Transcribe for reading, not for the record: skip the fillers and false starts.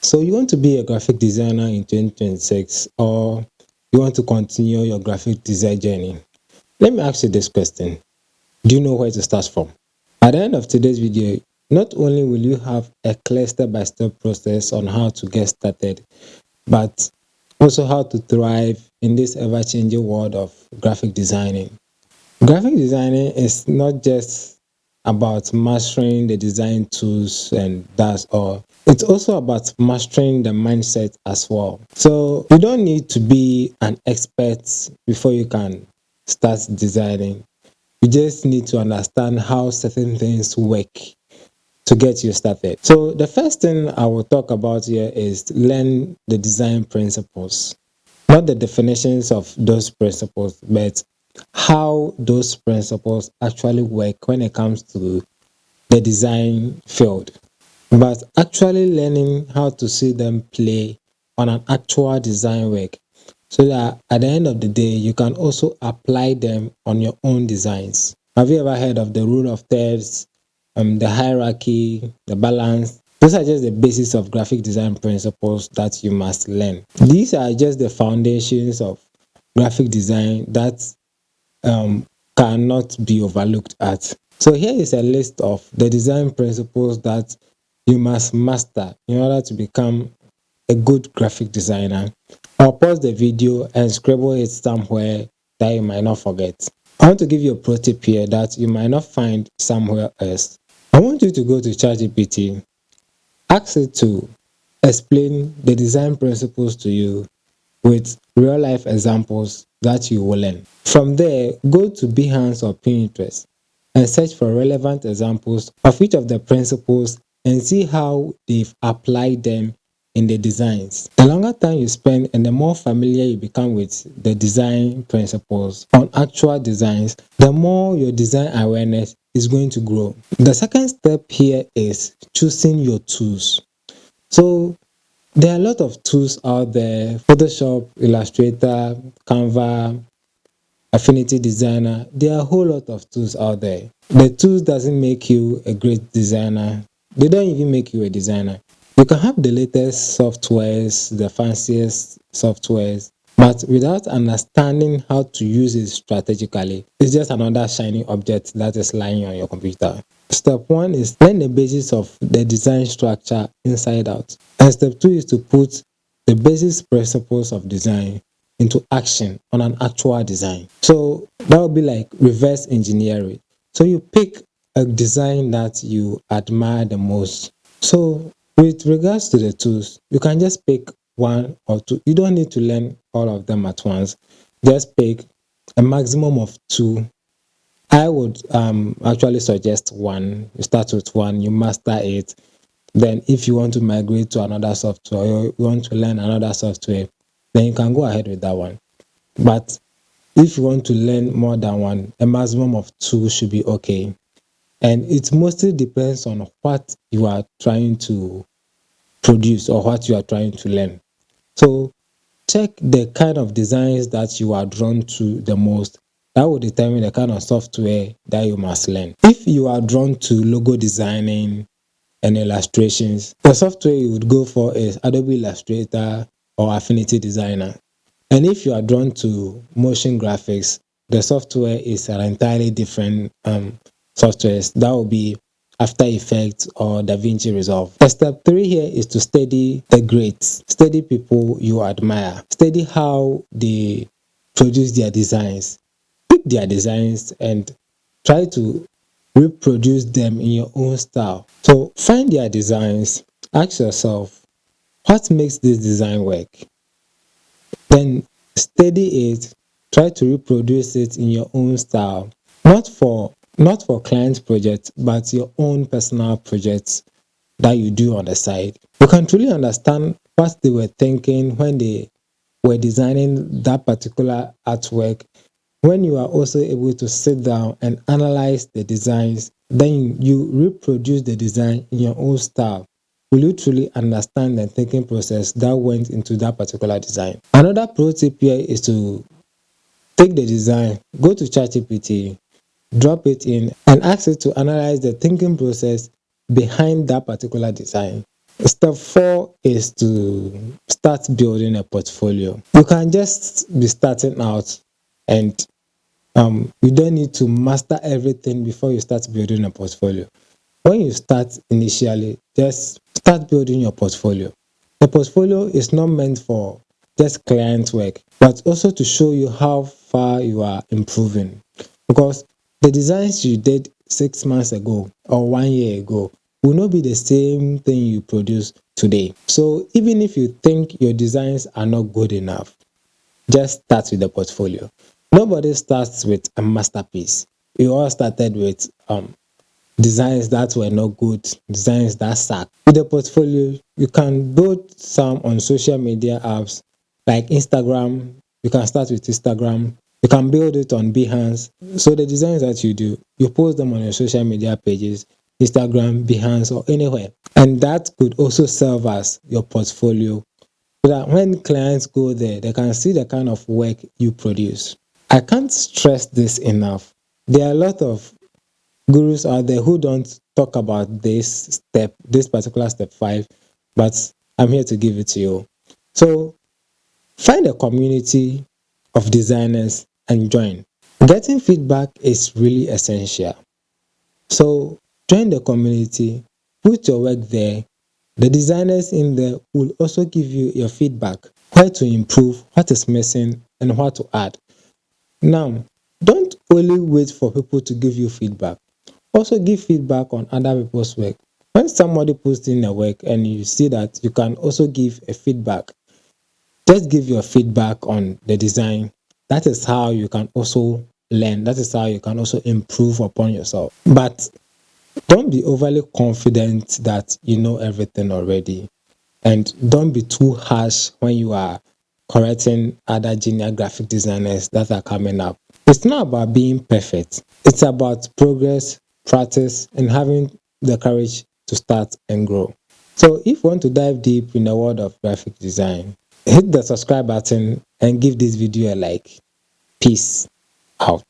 So you want to be a graphic designer in 2026, or you want to continue your graphic design journey? Let me ask you this question. Do you know where to start from? At the end of today's video, not only will you have a clear step-by-step process on how to get started, but also how to thrive in this ever-changing world of graphic designing. Graphic designing is not just about mastering the design tools and that's all. It's also about mastering the mindset as well. So you don't need to be an expert before you can start designing. You just need to understand how certain things work to get you started. So the first thing I will talk about here is learn the design principles. Not the definitions of those principles, but how those principles actually work when it comes to the design field. But actually learning how to see them play on an actual design work, so that at the end of the day, you can also apply them on your own designs. Have you ever heard of the rule of thirds, the hierarchy, the balance? Those are just the basis of graphic design principles that you must learn. These are just the foundations of graphic design that cannot be overlooked at. So here is a list of the design principles that you must master in order to become a good graphic designer. I'll pause the video and scribble it somewhere that you might not forget. I want to give you a pro tip here that you might not find somewhere else. I want you to go to ChatGPT, ask it to explain the design principles to you with real life examples that you will learn. From there, go to Behance or Pinterest and search for relevant examples of each of the principles and see how they've applied them in the designs. The longer time you spend and the more familiar you become with the design principles on actual designs, the more your design awareness is going to grow. The second step here is choosing your tools. So there are a lot of tools out there: Photoshop, Illustrator, Canva, Affinity Designer. There are a whole lot of tools out there. The tools doesn't make you a great designer. They don't even make you a designer. You can have the latest softwares, the fanciest softwares, but without understanding how to use it strategically, it's just another shiny object that is lying on your computer. Step 1 is learn the basis of the design structure inside out. And step 2 is to put the basic principles of design into action on an actual design. So that would be like reverse engineering. So you pick a design that you admire the most. So with regards to the tools, you can just pick one or two. You don't need to learn all of them at once. Just pick a maximum of two. I would actually suggest one. You start with one, you master it. Then if you want to migrate to another software, or you want to learn another software, then you can go ahead with that one. But if you want to learn more than one, a maximum of two should be okay. And it mostly depends on what you are trying to produce or what you are trying to learn. So check the kind of designs that you are drawn to the most. That will determine the kind of software that you must learn. If you are drawn to logo designing and illustrations, the software you would go for is Adobe Illustrator or Affinity Designer. And if you are drawn to motion graphics, the software is an entirely different softwares. That will be After Effects or DaVinci Resolve. The step 3 here is to study the greats, study people you admire, study how they produce their designs, pick their designs and try to reproduce them in your own style. So find their designs, ask yourself, what makes this design work? Then study it, try to reproduce it in your own style, not for client projects, but your own personal projects that you do on the side. You can truly understand what they were thinking when they were designing that particular artwork when you are also able to sit down and analyze the designs. Then you reproduce the design in your own style. Will you truly understand the thinking process that went into that particular design? Another pro tip here is to take the design, go to ChatGPT, drop it in, and ask it to analyze the thinking process behind that particular design. Step 4 is to start building a portfolio. You can just be starting out, and you don't need to master everything before you start building a portfolio. When you start initially, just start building your portfolio. The portfolio is not meant for just client work, but also to show you how far you are improving. Because the designs you did 6 months ago or 1 year ago will not be the same thing you produce today. So even if you think your designs are not good enough, just start with the portfolio. Nobody starts with a masterpiece. We all started with designs that were not good, designs that suck. With the portfolio, you can build some on social media apps like Instagram. You can start with Instagram. You can build it on Behance. So the designs that you do, you post them on your social media pages, Instagram, Behance, or anywhere. And that could also serve as your portfolio so that when clients go there, they can see the kind of work you produce. I can't stress this enough. There are a lot of gurus out there who don't talk about this particular step 5, but I'm here to give it to you. So find a community of designers and join. Getting feedback is really essential. So join the community, put your work there. The designers in there will also give you your feedback, where to improve, what is missing, and what to add. Now, don't only wait for people to give you feedback. Also give feedback on other people's work. When somebody puts in a work and you see that you can also give a feedback, just give your feedback on the design. That is how you can also learn. That is how you can also improve upon yourself. But don't be overly confident that you know everything already. And don't be too harsh when you are correcting other junior graphic designers that are coming up. It's not about being perfect. It's about progress, practice, and having the courage to start and grow. So if you want to dive deep in the world of graphic design, hit the subscribe button and give this video a like. Peace out.